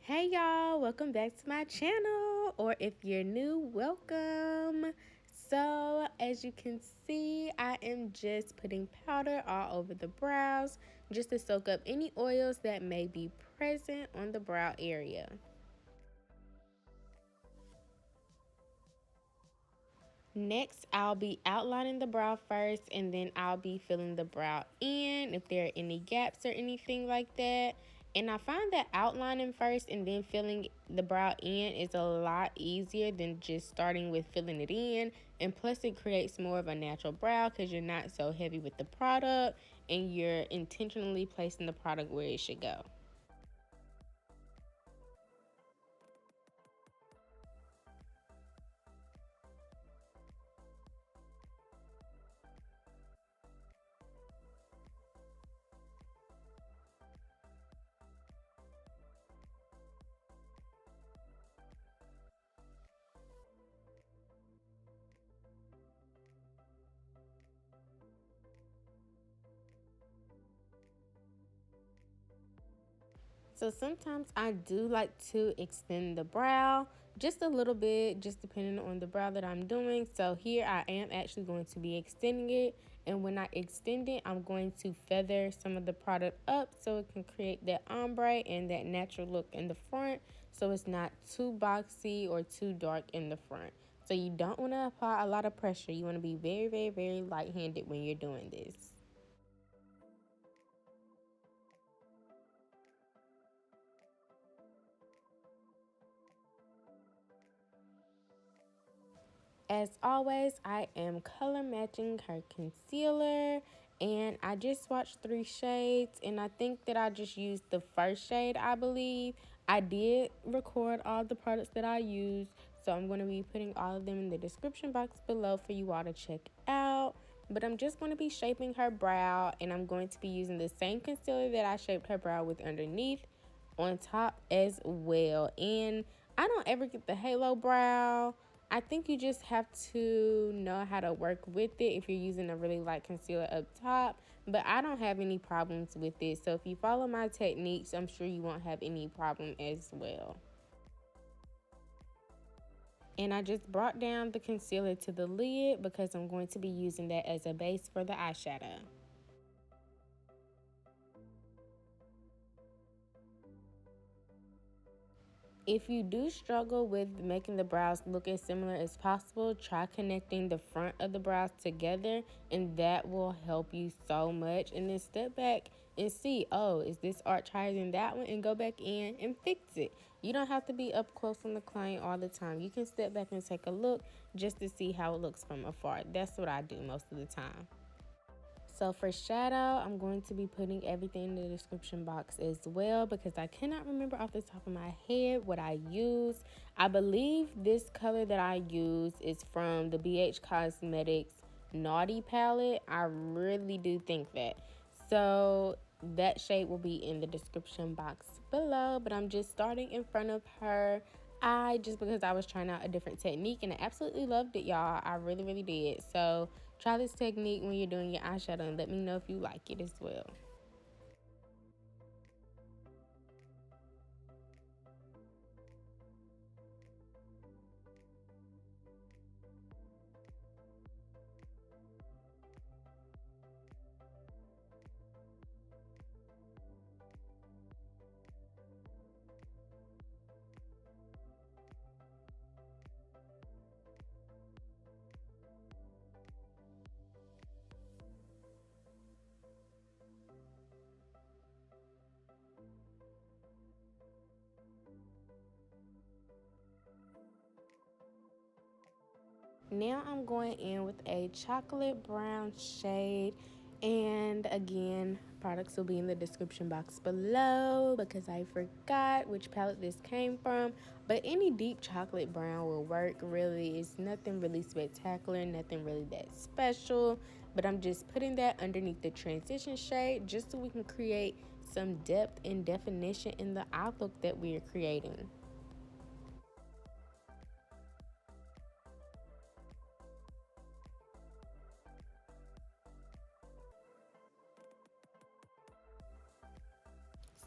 Hey y'all, welcome back to my channel, or if you're new, welcome. So as you can see, I am just putting powder all over the brows just to soak up any oils that may be present on the brow area. Next, I'll be outlining the brow first, and then I'll be filling the brow in if there are any gaps or anything like that. And I find that outlining first and then filling the brow in is a lot easier than just starting with filling it in. And plus, it creates more of a natural brow because you're not so heavy with the product and you're intentionally placing the product where it should go. So sometimes I do like to extend the brow just a little bit, just depending on the brow that I'm doing. So here I am actually going to be extending it. And when I extend it, I'm going to feather some of the product up so it can create that ombre and that natural look in the front. So it's not too boxy or too dark in the front. So you don't want to apply a lot of pressure. You want to be very, very, very light-handed when you're doing this. As always, I am color matching her concealer, and I just swatched 3 shades, and I think that I just used the first shade, I believe. I did record all the products that I used, so I'm going to be putting all of them in the description box below for you all to check out. But I'm just going to be shaping her brow, and I'm going to be using the same concealer that I shaped her brow with underneath on top as well. And I don't ever get the halo brow. I think you just have to know how to work with it if you're using a really light concealer up top. But I don't have any problems with it. So if you follow my techniques, I'm sure you won't have any problem as well. And I just brought down the concealer to the lid because I'm going to be using that as a base for the eyeshadow. If you do struggle with making the brows look as similar as possible, try connecting the front of the brows together, and that will help you so much. And then step back and see, oh, is this arch higher than that one? And go back in and fix it. You don't have to be up close on the client all the time. You can step back and take a look just to see how it looks from afar. That's what I do most of the time. So for shadow, I'm going to be putting everything in the description box as well because I cannot remember off the top of my head what I use. I believe this color that I use is from the BH Cosmetics Naughty palette. I really do think that. So that shade will be in the description box below, but I'm just starting in front of her eye just because I was trying out a different technique and I absolutely loved it, y'all. I really, really did. So try this technique when you're doing your eyeshadow and let me know if you like it as well. Now I'm going in with a chocolate brown shade, and again, products will be in the description box below because I forgot which palette this came from. But any deep chocolate brown will work. Really, it's nothing really spectacular, nothing really that special, but I'm just putting that underneath the transition shade just so we can create some depth and definition in the eye look that we are creating.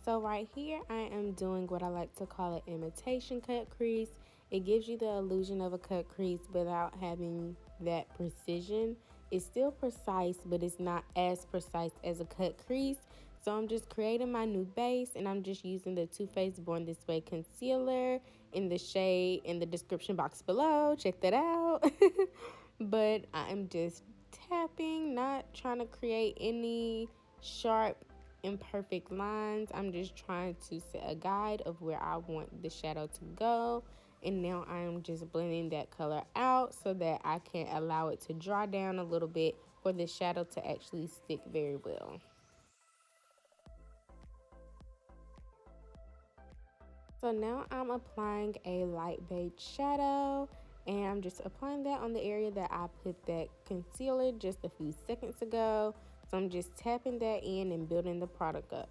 So right here, I am doing what I like to call an imitation cut crease. It gives you the illusion of a cut crease without having that precision. It's still precise, but it's not as precise as a cut crease. So I'm just creating my new base, and I'm just using the Too Faced Born This Way concealer in the shade in the description box below. Check that out. But I'm just tapping, not trying to create any sharp imperfect lines. I'm just trying to set a guide of where I want the shadow to go. And now I am just blending that color out so that I can allow it to dry down a little bit for the shadow to actually stick very well. So now I'm applying a light beige shadow, and I'm just applying that on the area that I put that concealer just a few seconds ago. So I'm just tapping that in and building the product up.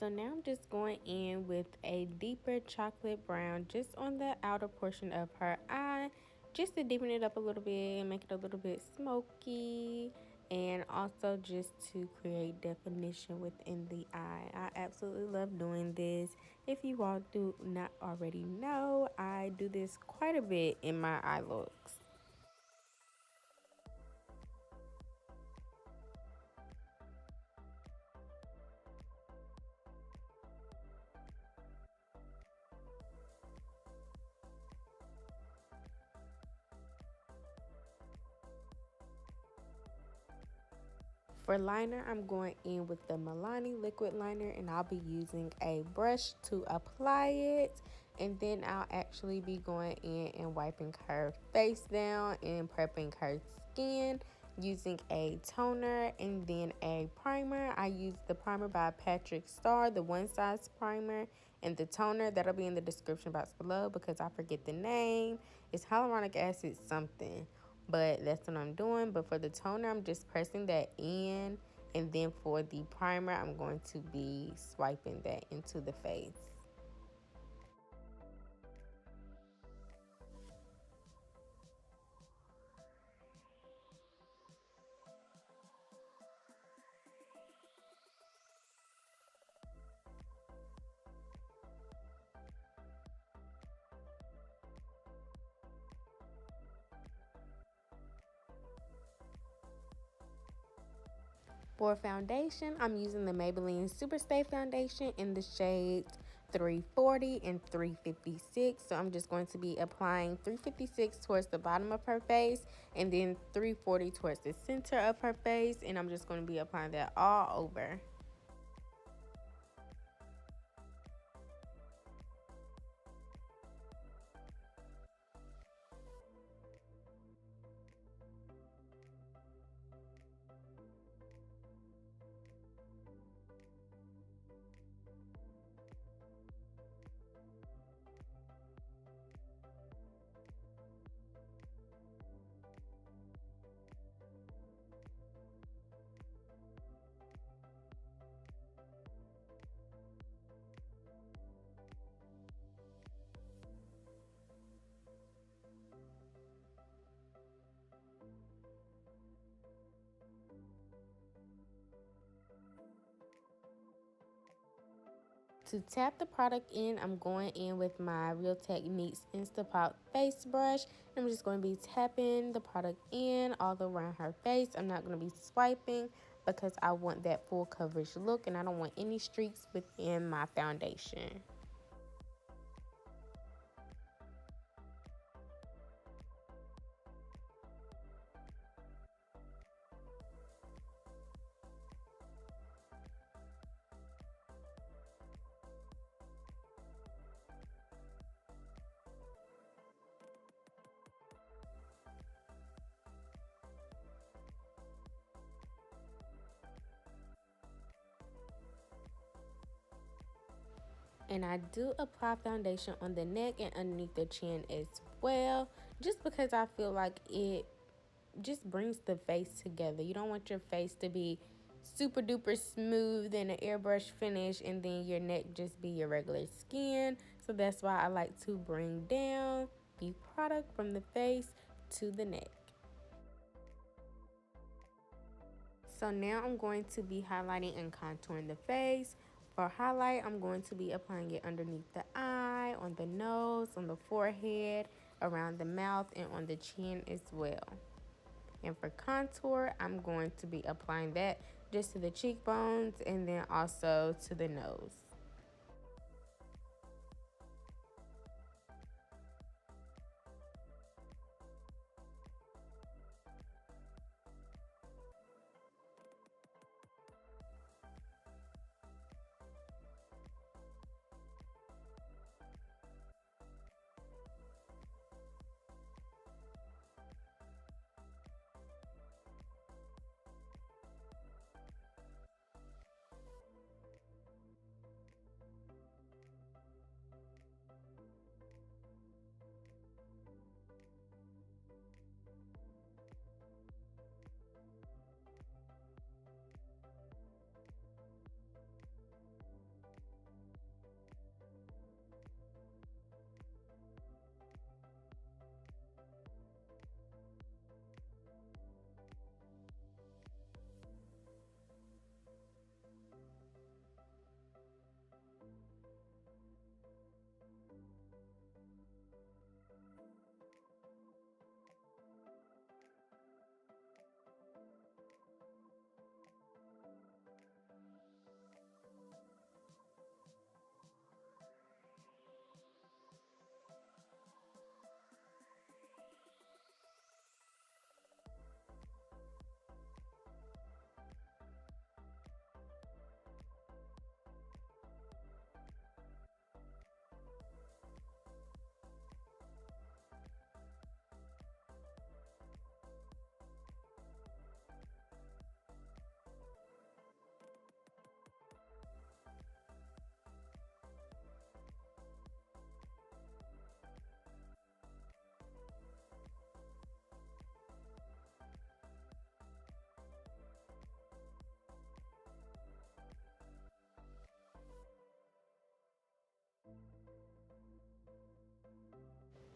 So now I'm just going in with a deeper chocolate brown just on the outer portion of her eye, just to deepen it up a little bit and make it a little bit smoky, and also just to create definition within the eye. I absolutely love doing this. If you all do not already know, I do this quite a bit in my eye looks. For liner, I'm going in with the Madeline liquid liner, and I'll be using a brush to apply it. And then I'll actually be going in and wiping her face down and prepping her skin using a toner and then a primer. I use the primer by Patrick Starr, the one size primer, and the toner that'll be in the description box below because I forget the name. It's hyaluronic acid something, but that's what I'm doing. But for the toner, I'm just pressing that in, and then for the primer, I'm going to be swiping that into the face. For foundation, I'm using the Maybelline Superstay foundation in the shades 340 and 356. So I'm just going to be applying 356 towards the bottom of her face and then 340 towards the center of her face. And I'm just going to be applying that all over. To tap the product in, I'm going in with my Real Techniques Instapot face brush. I'm just going to be tapping the product in all around her face. I'm not going to be swiping because I want that full coverage look and I don't want any streaks within my foundation. And I do apply foundation on the neck and underneath the chin as well, just because I feel like it just brings the face together. You don't want your face to be super duper smooth and an airbrush finish and then your neck just be your regular skin. So that's why I like to bring down the product from the face to the neck. So now I'm going to be highlighting and contouring the face. For highlight, I'm going to be applying it underneath the eye, on the nose, on the forehead, around the mouth, and on the chin as well. And for contour, I'm going to be applying that just to the cheekbones and then also to the nose.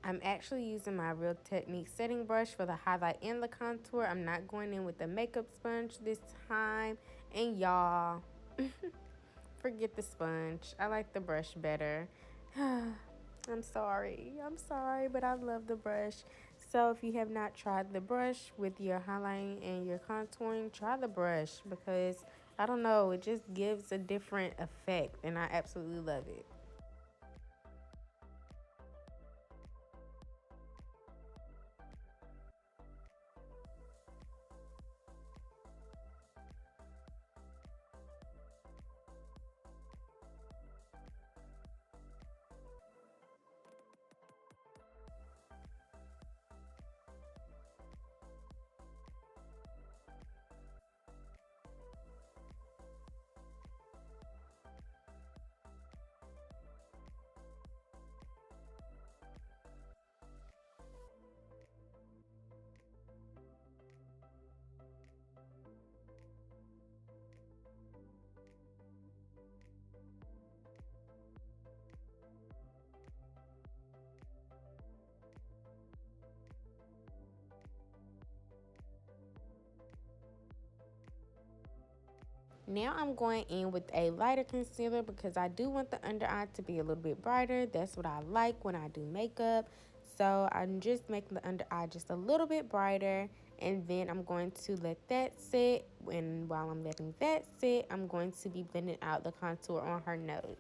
I'm actually using my Real Technique setting brush for the highlight and the contour. I'm not going in with the makeup sponge this time. And y'all, forget the sponge. I like the brush better. I'm sorry, but I love the brush. So if you have not tried the brush with your highlighting and your contouring, try the brush because I don't know, it just gives a different effect and I absolutely love it. Now I'm going in with a lighter concealer because I do want the under eye to be a little bit brighter. That's what I like when I do makeup. So I'm just making the under eye just a little bit brighter. And then I'm going to let that sit. And while I'm letting that sit, I'm going to be blending out the contour on her nose.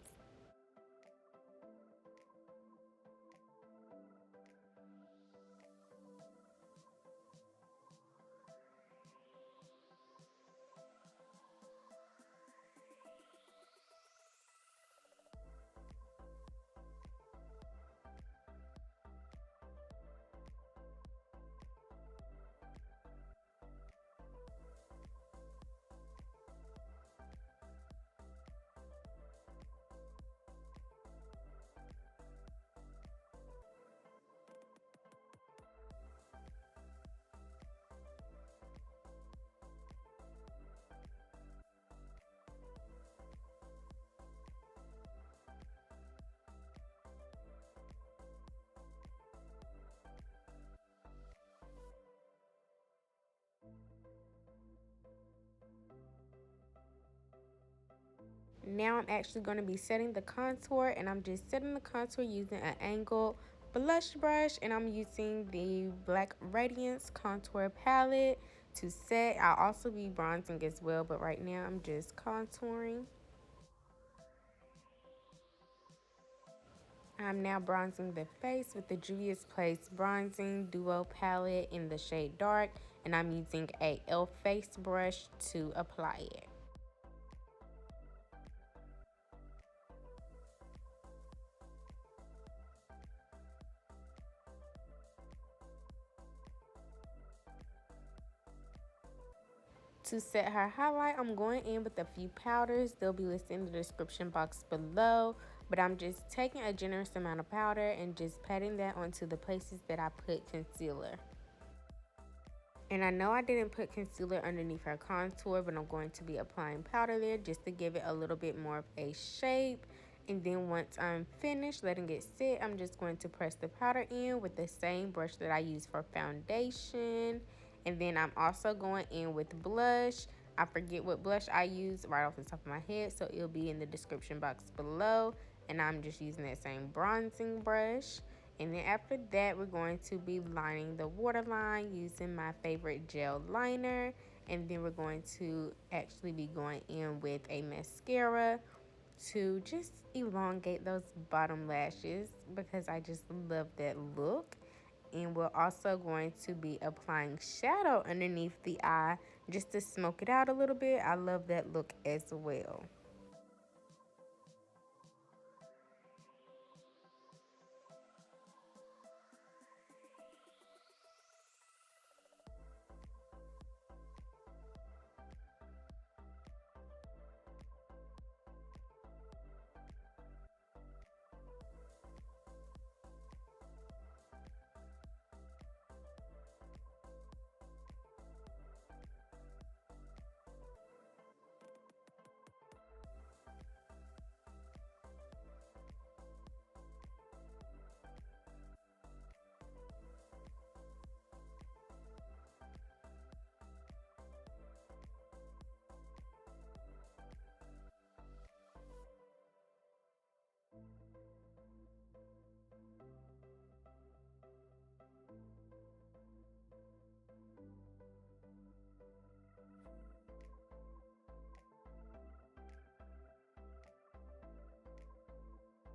Now I'm actually going to be setting the contour, and I'm just setting the contour using an angled blush brush, and I'm using the black Radiance contour palette to set. I'll also be bronzing as well, but right now I'm just contouring. I'm now bronzing the face with the Juvias Place Bronzing Duo palette in the shade Dark, and I'm using a e.l.f. face brush to apply it. To set her highlight, I'm going in with a few powders. They'll be listed in the description box below. But I'm just taking a generous amount of powder and just patting that onto the places that I put concealer. And I know I didn't put concealer underneath her contour, but I'm going to be applying powder there just to give it a little bit more of a shape. And then once I'm finished letting it sit, I'm just going to press the powder in with the same brush that I use for foundation. And then I'm also going in with blush. I forget what blush I use right off the top of my head, so it'll be in the description box below. And I'm just using that same bronzing brush. And then after that, we're going to be lining the waterline using my favorite gel liner. And then we're going to actually be going in with a mascara to just elongate those bottom lashes because I just love that look. And we're also going to be applying shadow underneath the eye just to smoke it out a little bit. I love that look as well.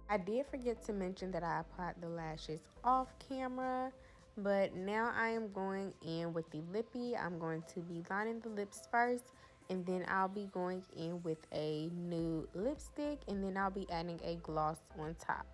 I did forget to mention that I applied the lashes off camera, but now I am going in with the lippy. I'm going to be lining the lips first, and then I'll be going in with a nude lipstick, and then I'll be adding a gloss on top.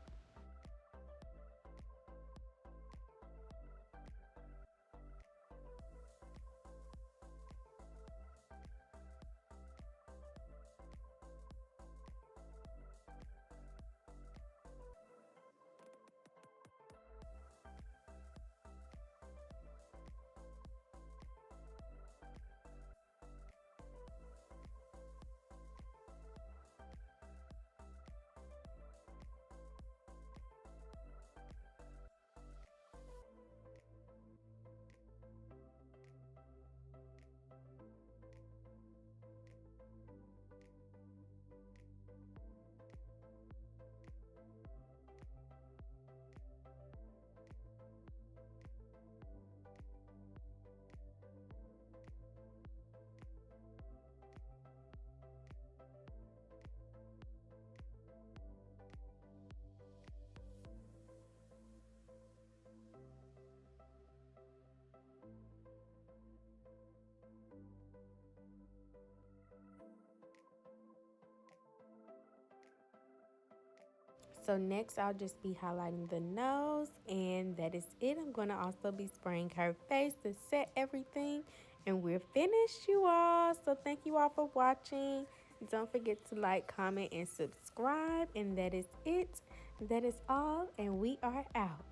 So next I'll just be highlighting the nose, and that is it. I'm going to also be spraying her face to set everything, and we're finished, you all. So thank you all for watching. Don't forget to like, comment, and subscribe, and that is it. That is all, and we are out.